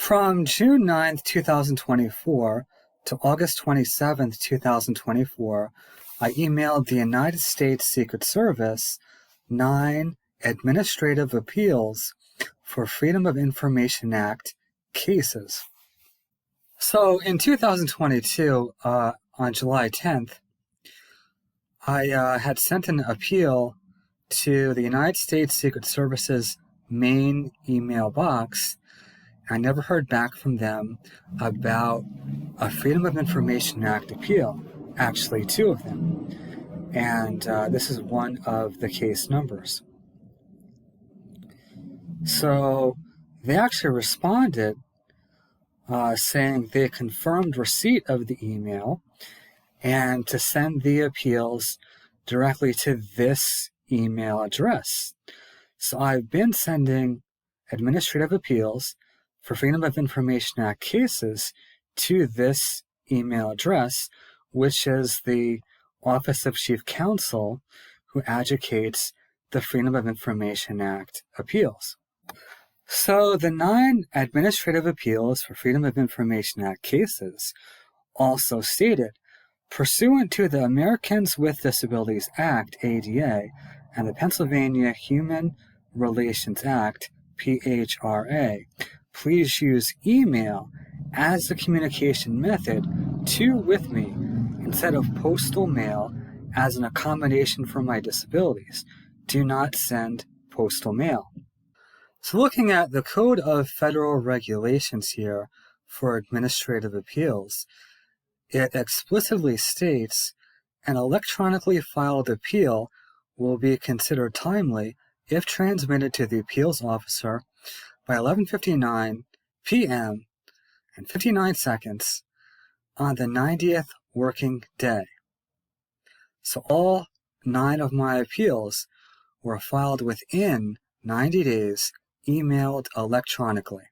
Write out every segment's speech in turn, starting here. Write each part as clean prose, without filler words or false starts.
From June 9th, 2024 to August 27th, 2024, I emailed the United States Secret Service 9 administrative appeals for Freedom of Information Act cases. So in 2022, on July 10th, I had sent an appeal to the United States Secret Service's main email box. I never heard back from them about a Freedom of Information Act appeal, actually 2 of them. And this is one of the case numbers. So they actually responded saying they confirmed receipt of the email and to send the appeals directly to this email address. So I've been sending administrative appeals for Freedom of Information Act cases to this email address, which is the Office of Chief Counsel who adjudicates the Freedom of Information Act appeals. So the 9 administrative appeals for Freedom of Information Act cases also stated, pursuant to the Americans with Disabilities Act, ADA, and the Pennsylvania Human Relations Act, PHRA, please use email as the communication method to with me instead of postal mail as an accommodation for my disabilities. Do not send postal mail. So looking at the Code of Federal Regulations here for administrative appeals, it explicitly states an electronically filed appeal will be considered timely if transmitted to the appeals officer by 11:59 p.m. and 59 seconds on the 90th working day. So all 9 of my appeals were filed within 90 days, emailed electronically.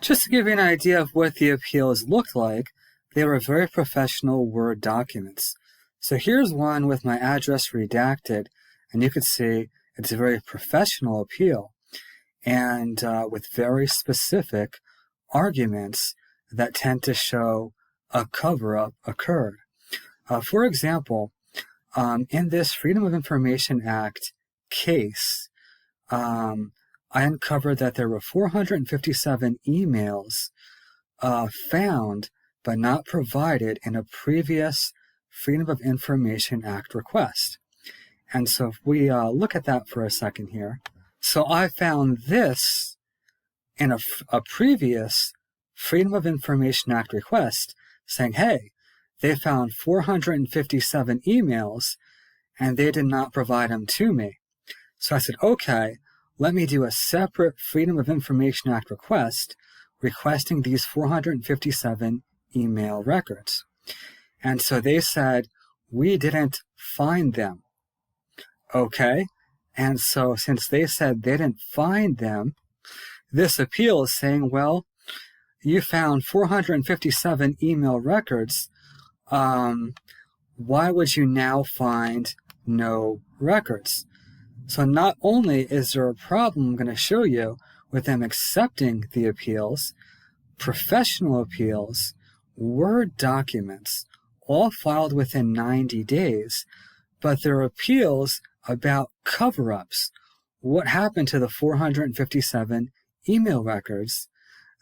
Just to give you an idea of what the appeals looked like, they were very professional Word documents. So here's one with my address redacted, and you can see it's a very professional appeal and with very specific arguments that tend to show a cover-up occurred. For example, in this Freedom of Information Act case, I uncovered that there were 457 emails found but not provided in a previous Freedom of Information Act request. And so if we look at that for a second here, so I found this in a previous Freedom of Information Act request saying, hey, they found 457 emails and they did not provide them to me. So I said, okay, let me do a separate Freedom of Information Act request requesting these 457 email records. And so they said, we didn't find them. Okay, and so since they said they didn't find them, this appeal is saying, well, you found 457 email records. Why would you now find no records? So not only is there a problem I'm going to show you with them accepting the appeals, professional appeals, Word documents, all filed within 90 days, but there are appeals about cover-ups. What happened to the 457 email records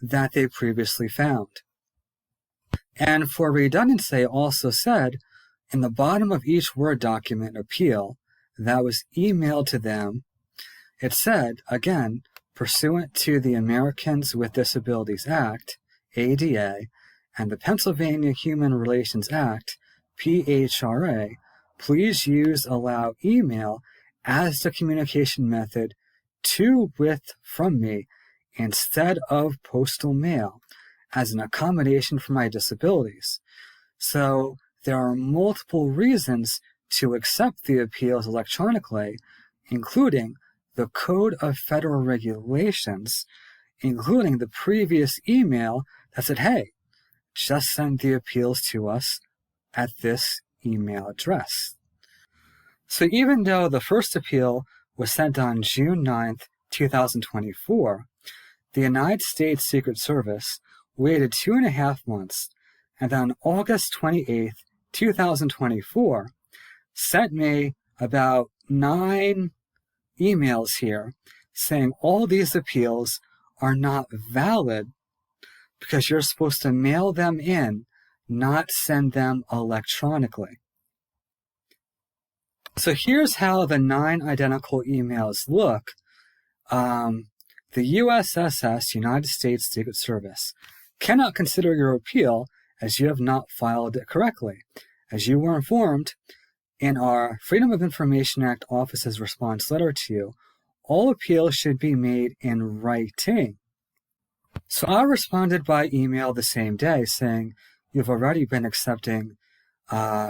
that they previously found? And for redundancy, also said, in the bottom of each Word document appeal that was emailed to them, it said, again, pursuant to the Americans with Disabilities Act, ADA, and the Pennsylvania Human Relations Act, PHRA, please use allow email as the communication method to with from me instead of postal mail as an accommodation for my disabilities. So there are multiple reasons to accept the appeals electronically, including the Code of Federal Regulations, including the previous email that said, hey, just send the appeals to us at this email address. So even though the first appeal was sent on June 9th, 2024, the United States Secret Service waited 2.5 months, and then on August 28th, 2024, sent me about 9 emails here saying all these appeals are not valid because you're supposed to mail them in, not send them electronically. So here's how the 9 identical emails look. The USSS, United States Secret Service, cannot consider your appeal as you have not filed it correctly. As you were informed in our Freedom of Information Act Office's response letter to you, all appeals should be made in writing. So I responded by email the same day saying, you've already been accepting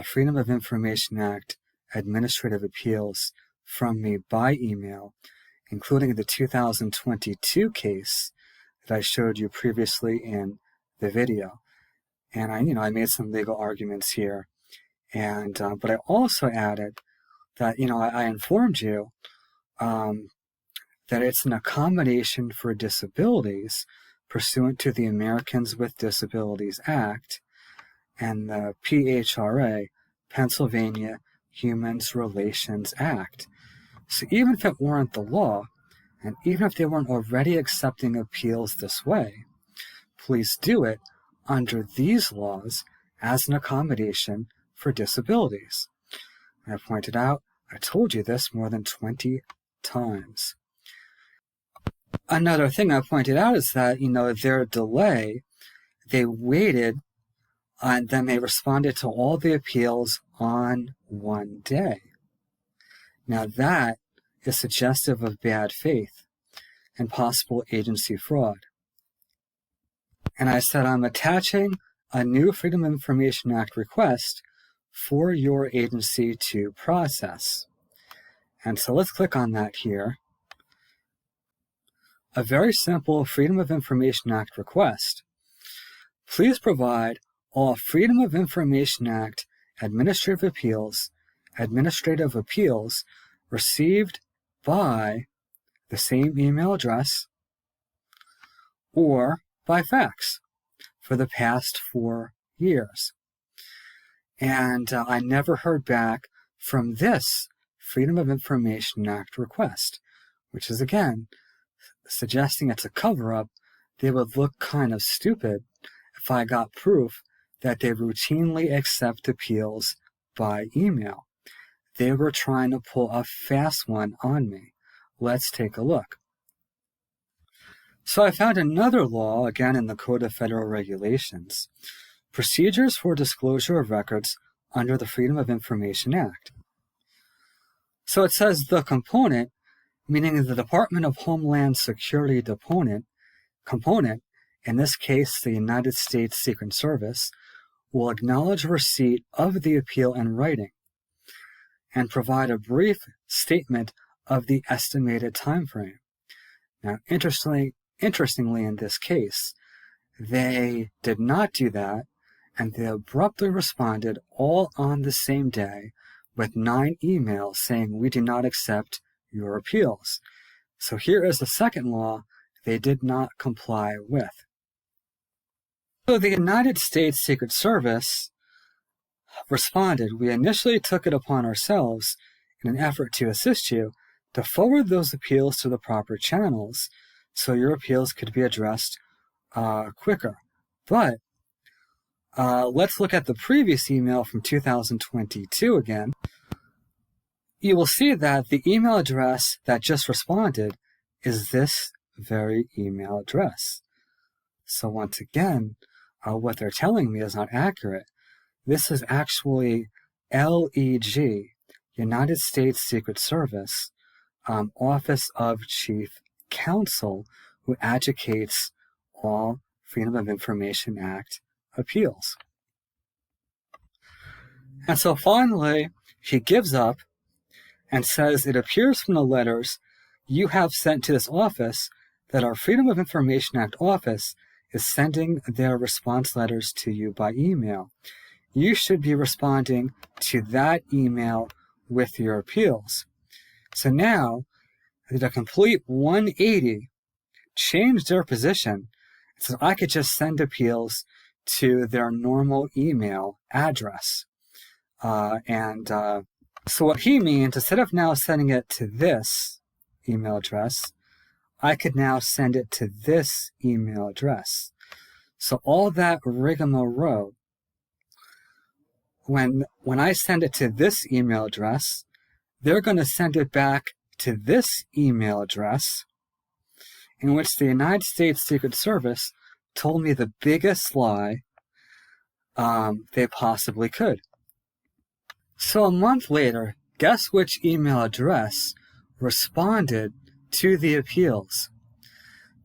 Freedom of Information Act administrative appeals from me by email, including the 2022 case that I showed you previously in the video. And I made some legal arguments here, and but I also added that I informed you that it's an accommodation for disabilities pursuant to the Americans with Disabilities Act and the PHRA, Pennsylvania Human Relations Act. So even if it weren't the law, and even if they weren't already accepting appeals this way, please do it under these laws as an accommodation for disabilities. And I pointed out, I told you this more than 20 times. Another thing I pointed out is that, their delay, they waited and then they responded to all the appeals on one day. Now that is suggestive of bad faith and possible agency fraud. And I said, I'm attaching a new Freedom of Information Act request for your agency to process. And so let's click on that here. A very simple Freedom of Information Act request. Please provide all Freedom of Information Act administrative appeals received by the same email address or by fax for the past 4 years. And I never heard back from this Freedom of Information Act request, which is, again, suggesting it's a cover-up. They would look kind of stupid if I got proof that they routinely accept appeals by email. They were trying to pull a fast one on me. Let's take a look. So I found another law, again in the Code of Federal Regulations, Procedures for Disclosure of Records under the Freedom of Information Act. So it says the component, meaning the Department of Homeland Security component, in this case the United States Secret Service, will acknowledge receipt of the appeal in writing and provide a brief statement of the estimated time frame. Now, interestingly in this case, they did not do that, and they abruptly responded all on the same day with 9 emails saying, we do not accept your appeals. So here is the second law they did not comply with. So the United States Secret Service responded, we initially took it upon ourselves in an effort to assist you to forward those appeals to the proper channels so your appeals could be addressed quicker. But let's look at the previous email from 2022 again. You will see that the email address that just responded is this very email address. So once again, what they're telling me is not accurate. This is actually LEG, United States Secret Service, Office of Chief Counsel, who advocates all Freedom of Information Act appeals. And so finally, he gives up and says, it appears from the letters you have sent to this office that our Freedom of Information Act office is sending their response letters to you by email. You should be responding to that email with your appeals. So now, the complete 180 changed their position So I could just send appeals to their normal email address. So what he means, instead of now sending it to this email address, I could now send it to this email address. So all that rigmarole, when I send it to this email address, they're going to send it back to this email address, in which the United States Secret Service told me the biggest lie they possibly could. So a month later, guess which email address responded to the appeals?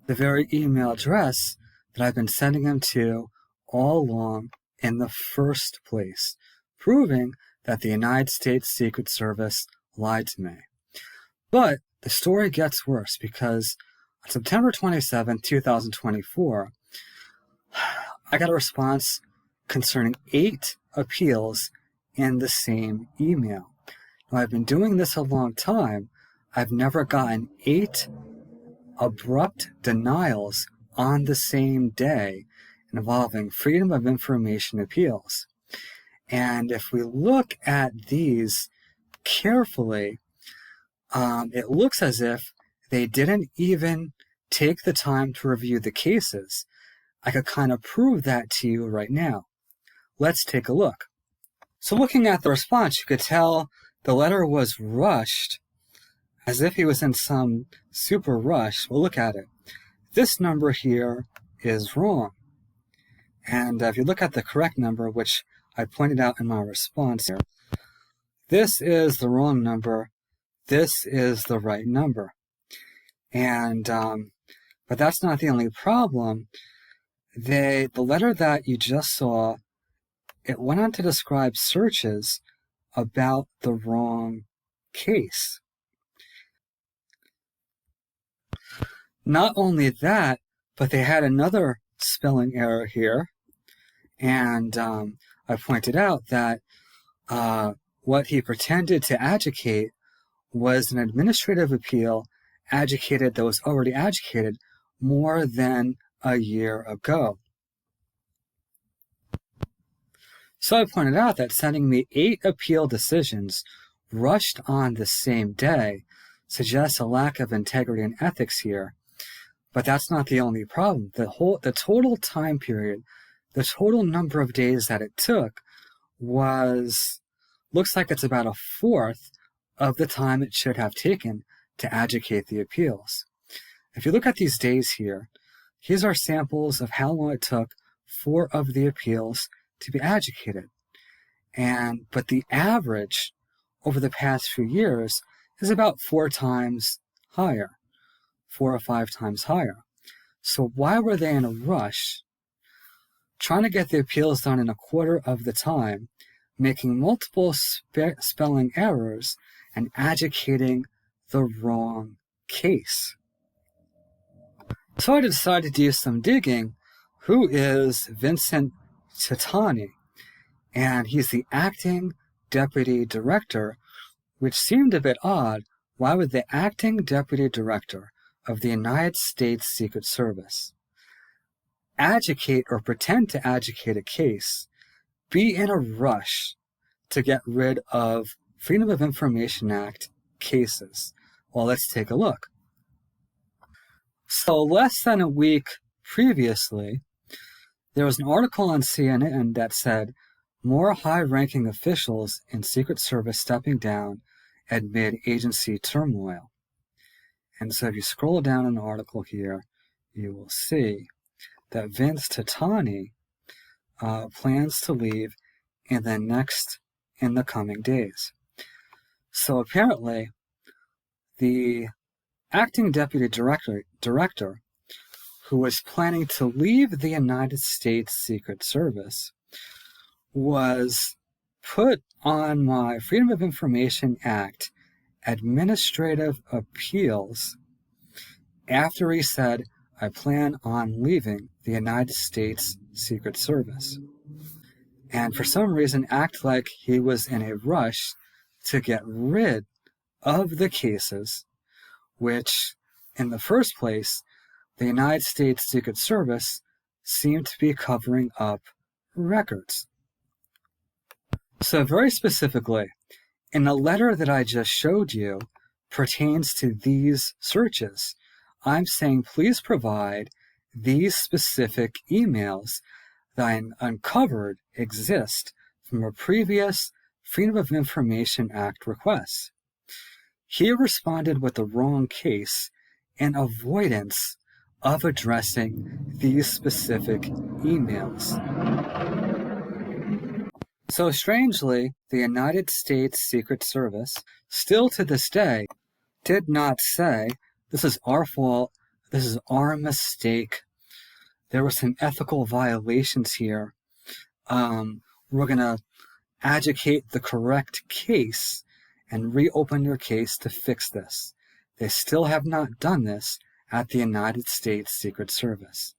The very email address that I've been sending them to all along in the first place, proving that the United States Secret Service lied to me. But the story gets worse, because on September 27, 2024, I got a response concerning 8 appeals in the same email. Now, I've been doing this a long time. I've never gotten 8 abrupt denials on the same day involving Freedom of Information appeals. And if we look at these carefully, it looks as if they didn't even take the time to review the cases. I could kind of prove that to you right now. Let's take a look. So looking at the response, you could tell the letter was rushed, as if he was in some super rush. Well, look at it. This number here is wrong. And if you look at the correct number, which I pointed out in my response here, this is the wrong number. This is the right number. And, but that's not the only problem. The letter that you just saw, it went on to describe searches about the wrong case. Not only that, but they had another spelling error here. And I pointed out that what he pretended to adjudicate was an administrative appeal that was already adjudicated more than a year ago. So I pointed out that sending me 8 appeal decisions rushed on the same day suggests a lack of integrity and ethics here. But that's not the only problem. The total time period, the total number of days that it took looks like it's about 1/4 of the time it should have taken to adjudicate the appeals. If you look at these days here, these are samples of how long it took 4 of the appeals to be adjudicated. But the average over the past few years is about 4 times higher, 4 or 5 times higher. So why were they in a rush, trying to get the appeals done in 1/4 of the time, making multiple spelling errors, and adjudicating the wrong case? So I decided to do some digging. Who is Vincent Titani? And he's the acting deputy director, which seemed a bit odd. Why would the acting deputy director of the United States Secret Service adjudicate or pretend to adjudicate a case, be in a rush to get rid of Freedom of Information Act cases? Well, let's take a look. So less than a week previously, there was an article on CNN that said more high-ranking officials in Secret Service stepping down amid agency turmoil. And so if you scroll down an article here, you will see that Vince Titani plans to leave in the coming days. So apparently, the acting deputy director who was planning to leave the United States Secret Service was put on my Freedom of Information Act administrative appeals after he said, I plan on leaving the United States Secret Service. And for some reason act like he was in a rush to get rid of the cases, which in the first place the United States Secret Service seemed to be covering up records. So very specifically, in the letter that I just showed you pertains to these searches. I'm saying please provide these specific emails that I uncovered exist from a previous Freedom of Information Act request. He responded with the wrong case in avoidance of addressing these specific emails. So strangely, the United States Secret Service, still to this day, did not say, this is our fault, this is our mistake, there were some ethical violations here, we're going to adjudicate the correct case and reopen your case to fix this. They still have not done this at the United States Secret Service.